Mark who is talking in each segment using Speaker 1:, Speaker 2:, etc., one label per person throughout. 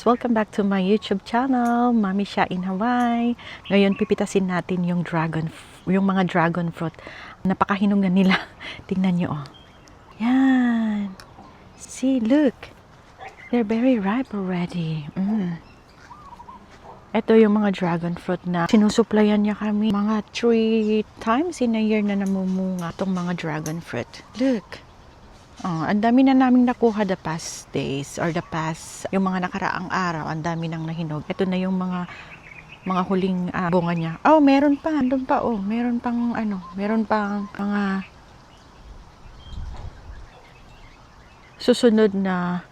Speaker 1: guys! Welcome back to my YouTube channel, Mami Sha in Hawaii. Ngayon pipitasin natin yung mga dragon fruit. Napakahinog na nila. Tingnan nyo oh. Yan. See, look. They're very ripe already. Ito yung mga dragon fruit na sinusuplayan niya kami. Mga 3 times in a year na namumunga itong mga dragon fruit. Look. Ang dami na naming nakuha the past days or the past, yung mga nakaraang araw, ang dami nang nahinog. Ito na yung mga huling bunga niya. Oh, meron pa. Andun pa, oh. Meron pang mga susunod na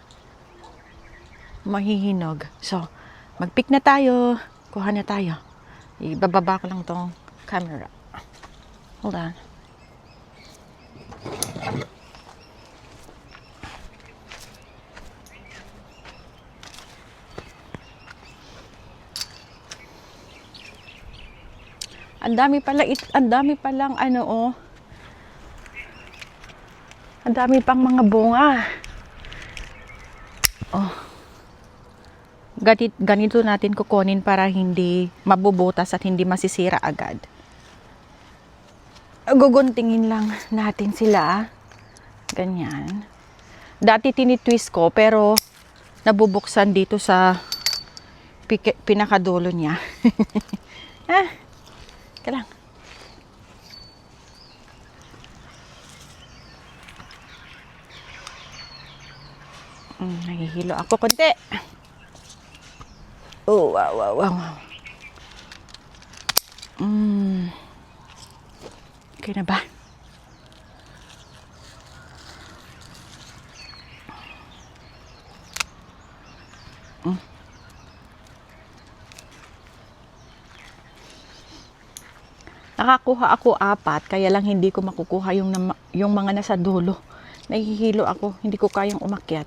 Speaker 1: mahihinog. So, mag-pick na tayo. Kuha na tayo. Ibababa ko lang tong camera. Hold on. Ang dami palang oh. Ang dami pang mga bunga. Oh. Ganito natin kukunin para hindi mabubutas at hindi masisira agad. Guguntingin lang natin sila. Ganyan. Dati tinitwist ko pero nabubuksan dito sa pinakadulo niya. Kailang. Nahihilo ako konti. Oh, wow. Okay na ba? Nakakuha ako 4, kaya lang hindi ko makukuha yung mga nasa dulo. Nahihilo ako, hindi ko kayang umakyat.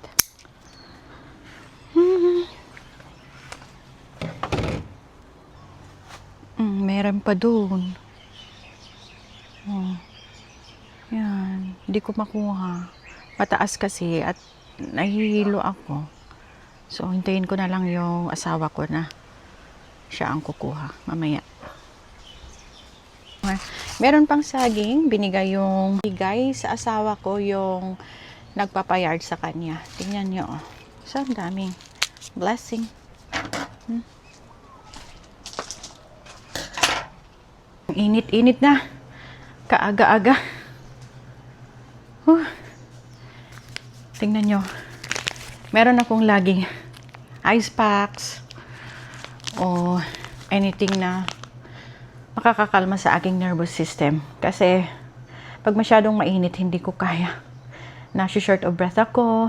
Speaker 1: Meron pa doon. Yan, hindi ko makuha. Mataas kasi at nahihilo ako. So, hintayin ko na lang yung asawa ko na siya ang kukuha mamaya. Meron pang saging, binigay sa asawa ko yung nagpapayard sa kanya. Tingnan nyo, oh. So, ang daming blessing. Init-init na. Kaaga-aga. Tingnan nyo. Meron akong laging ice packs o anything na makakakalma sa aking nervous system. Kasi, pag masyadong mainit, hindi ko kaya. Nasi-short of breath ako.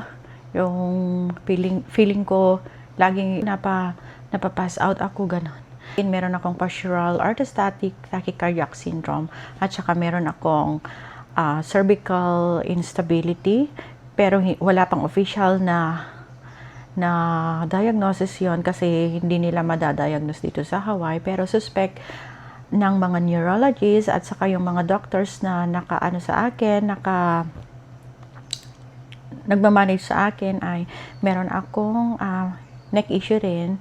Speaker 1: Yung feeling ko, laging napapass out ako, ganon. Meron akong postural orthostatic tachycardiac syndrome. At saka meron akong cervical instability. Pero wala pang official na diagnosis yon kasi hindi nila madadiagnose dito sa Hawaii. Pero suspect ng mga neurologists at saka yung mga doctors na nagmamanage sa akin ay meron akong neck issue rin,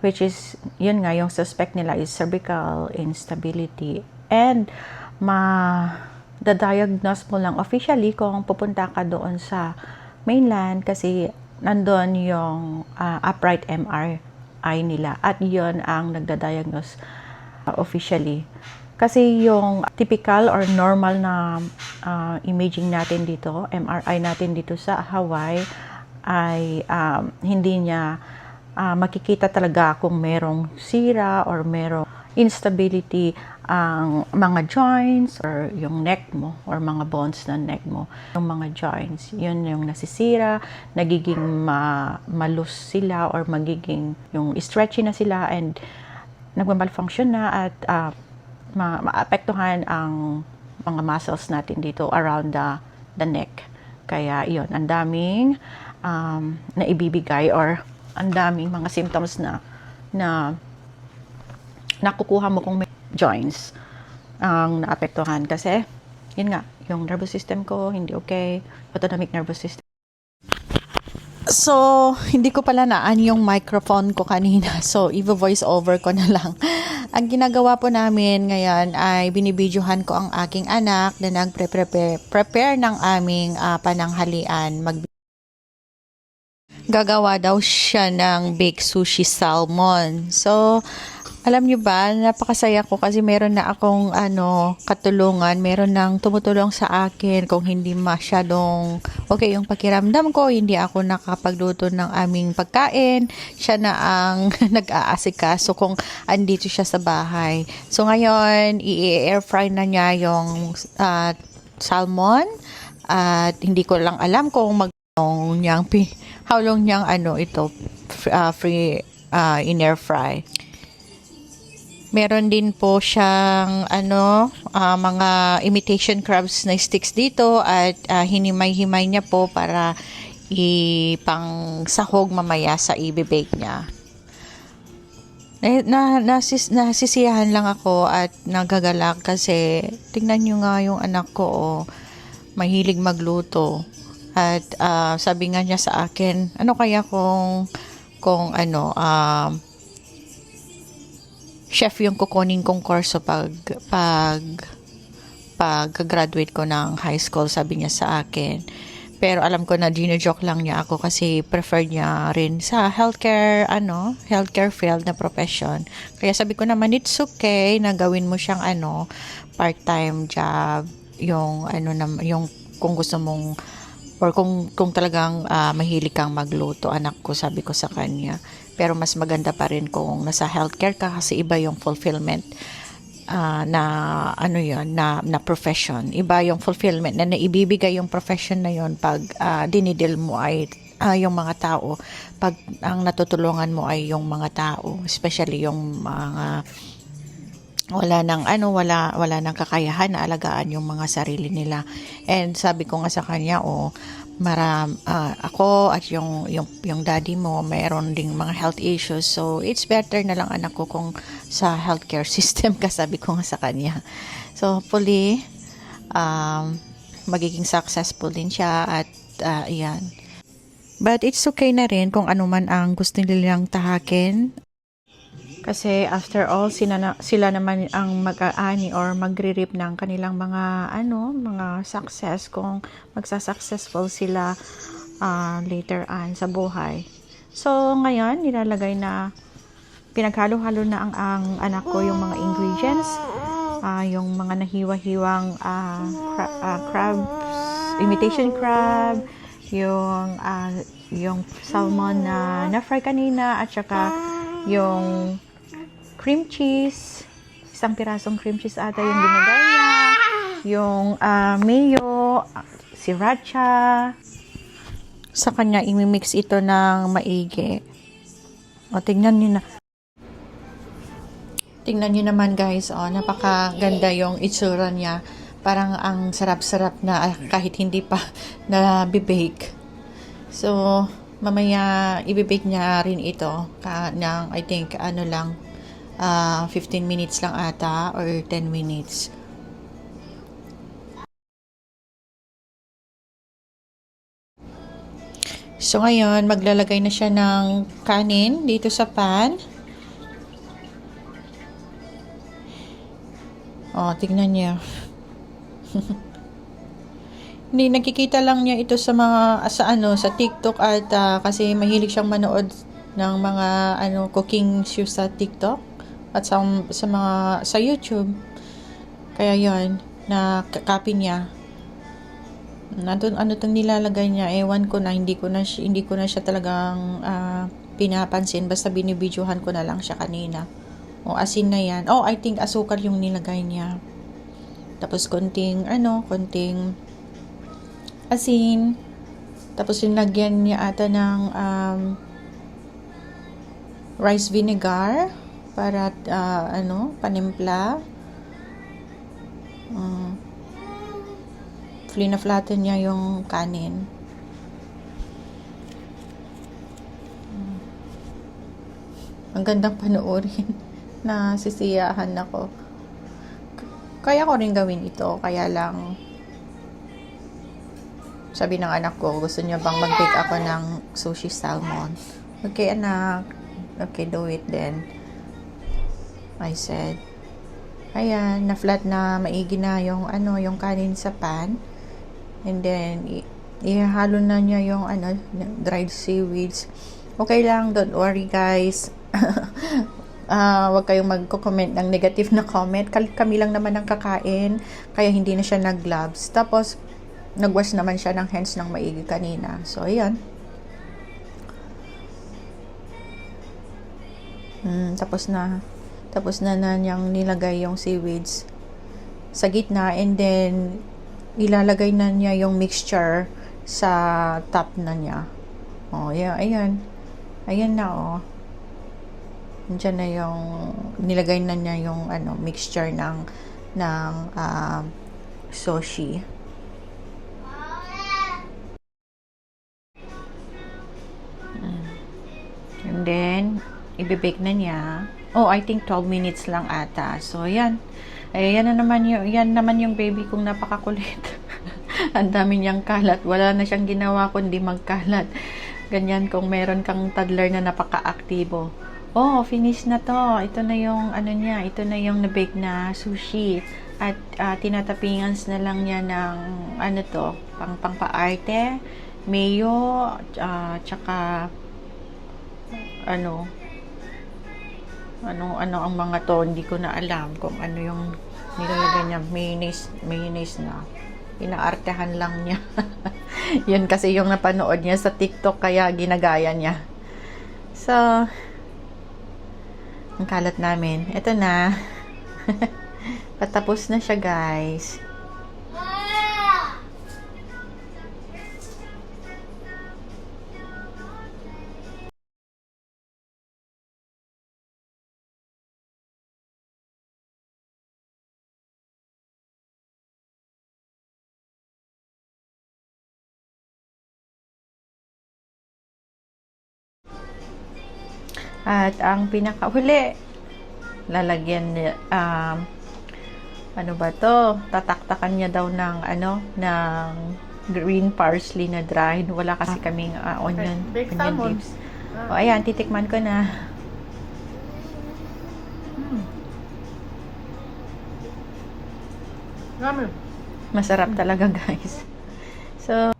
Speaker 1: which is yun nga, yung suspect nila is cervical instability, and ma-diagnose mo lang officially kung pupunta ka doon sa mainland kasi nandun yung upright MRI nila at yun ang nagda-diagnose officially. Kasi yung typical or normal na imaging natin dito, MRI natin dito sa Hawaii ay hindi niya makikita talaga kung merong sira or merong instability ang mga joints or yung neck mo or mga bones ng neck mo. Yung mga joints, yun yung nasisira, nagiging malus sila or magiging yung stretchy na sila and nagma-malfunction na at maapektuhan ang mga muscles natin dito around the neck. Kaya yun, ang daming naibibigay or ang daming mga symptoms na nakukuha mo kung may joints ang naapektuhan. Kasi, yun nga, yung nervous system ko, hindi okay. Autonomic nervous system. So, hindi ko pala naan yung microphone ko kanina. So, i-voice over ko na lang. Ang ginagawa po namin ngayon ay binibidyohan ko ang aking anak na nagprepare ng aming pananghalian. Gagawa daw siya ng baked sushi salmon. So, alam niyo ba, napakasaya ko kasi meron na akong katulungan, meron nang tumutulong sa akin kung hindi masyadong okay yung pakiramdam ko, hindi ako nakapagluto ng aming pagkain, siya na ang nag-aasikaso kung andito siya sa bahay. So ngayon, i-air fry na niya yung salmon at hindi ko lang alam kung how long niyang free in air fry. Meron din po siyang mga imitation crabs na sticks dito at hinimay-himay niya po para ipang sahog mamaya sa i-bake niya. Nasisiyahan lang ako at nagagalak kasi tingnan niyo nga yung anak ko, mahilig magluto. At sabi nga niya sa akin, ano kaya kung chef yung kukunin kong kurso pag graduate ko ng high school, sabi niya sa akin. Pero alam ko na gino-joke lang niya ako kasi prefer niya rin sa healthcare field na profession. Kaya sabi ko naman, it's okay na gawin mo siyang part-time job, yung kung gusto mong or kung talagang mahilig kang magluto, anak ko, sabi ko sa kanya. Pero mas maganda pa rin kung nasa healthcare ka kasi iba yung fulfillment na profession. Iba yung fulfillment na naibibigay yung profession na yon pag dinidil mo ay yung mga tao, pag ang natutulungan mo ay yung mga tao, especially yung mga wala nang kakayahan na alagaan yung mga sarili nila. And sabi ko nga sa kanya, ako at yung daddy mo mayroon ding mga health issues, so it's better na lang anak ko kung sa healthcare system ka, sabi ko nga sa kanya. So hopefully magiging successful din siya at iyan. But it's okay na rin kung ano man ang gusto nilang tahakin. Kasi after all, sila naman ang mag-aani or magre-reap ng kanilang mga success kung magsa-successful sila later on sa buhay. So, ngayon, pinaghalo-halo na ang anak ko yung mga ingredients, yung mga nahiwa-hiwang crabs, imitation crab, yung salmon na fry kanina, at saka yung cream cheese, isang pirasong cream cheese ata yung binigay niya, yung mayo, sriracha. Sa kanya imimix ito ng maigi. Tingnan niyo naman guys, napakaganda yung itsura niya. Parang ang sarap-sarap na kahit hindi pa na bibake. So mamaya ibibake niya rin ito ng I think 15 minutes lang ata or 10 minutes. So ngayon maglalagay na siya ng kanin dito sa pan. Tignan niya. Hindi, nakikita lang niya ito sa sa TikTok at kasi mahilig siyang manood ng mga cooking shows sa TikTok at sa YouTube. Kaya yon na copy niya. Itong nilalagay niya, ewan ko na, hindi ko na siya talagang pinapansin, basta binibidyohan ko na lang siya kanina. Asin na yan. I think asukal yung nilagay niya. Tapos konting asin. Tapos yung lagyan niya ata ng rice vinegar para panimpla. Flatten niya yung kanin. Ang gandang panoorin. Nasisiyahan ako. Kaya ko rin gawin ito, kaya lang Sabi ng anak ko, gusto niya bang mag-bake ako ng sushi salmon? Okay, anak. Okay, do it then. I said, ayan, na-flat na maigi na yung yung kanin sa pan. And then, ihalo na niya yung dried seaweeds. Okay lang, don't worry guys. Wag kayong magko-comment ng negative na comment. Kami lang naman ang kakain, kaya hindi na siya nag-gloves. Tapos, nagwash naman siya ng hands ng maigi kanina. So, ayan. Tapos na niyang nilagay yung seaweeds sa gitna, and then ilalagay na niya yung mixture sa top na niya. Oh, yeah, ayan. Ayan na, oh. Diyan na yung nilagay na niya yung mixture ng sushi. And then i-bake na niya. Oh, I think 12 minutes lang ata. So, yan. Yan naman yung baby kong napakakulit. Ang dami niyang kalat. Wala na siyang ginawa kundi magkalat. Ganyan kung meron kang toddler na napaka-aktibo. Oh, finish na to. Ito na yung niya. Ito na yung na-bake na sushi. At tinatapingans na lang niya ng pang-paarte, mayo, tsaka ano ang mga to, hindi ko na alam kung ano yung nilalagay niya. Mayonnaise na inaartehan lang niya. Yun kasi yung napanood niya sa TikTok, kaya ginagaya niya. So, ang kalat namin, eto na. Patapos na siya, guys. At ang pinakahuli, lalagyan niya, ano ba to? Tataktakan niya daw ng ng green parsley na dried. Wala kasi kaming onion leaves. O, ayan, titikman ko na. Masarap talaga, guys. So,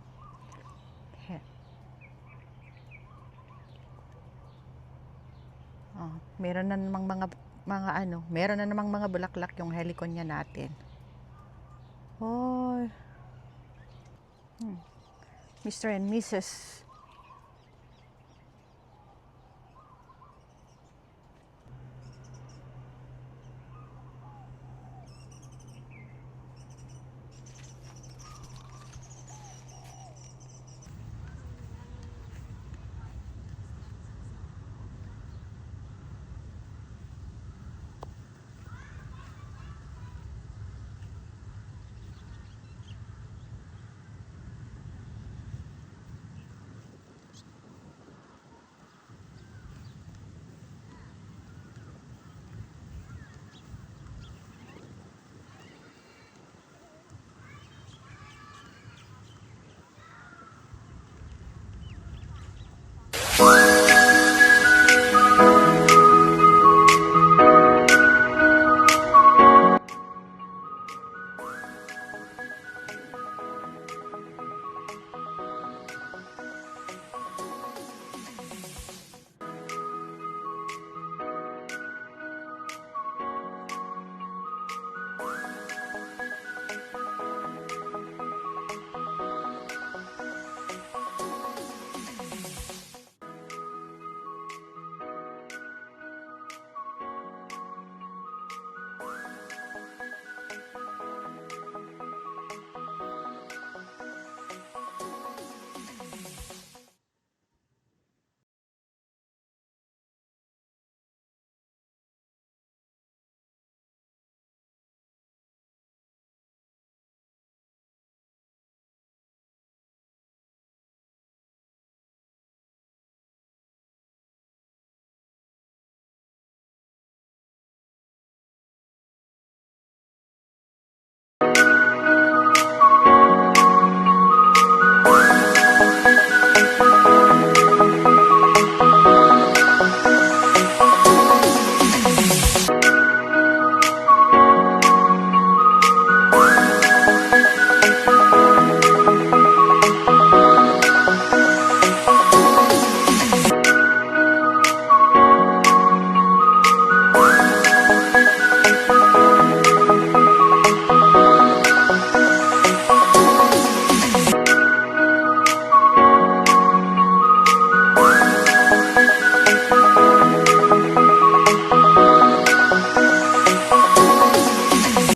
Speaker 1: meron na namang meron na namang mga bulaklak yung heliconia natin. Oh. Mr. and Mrs.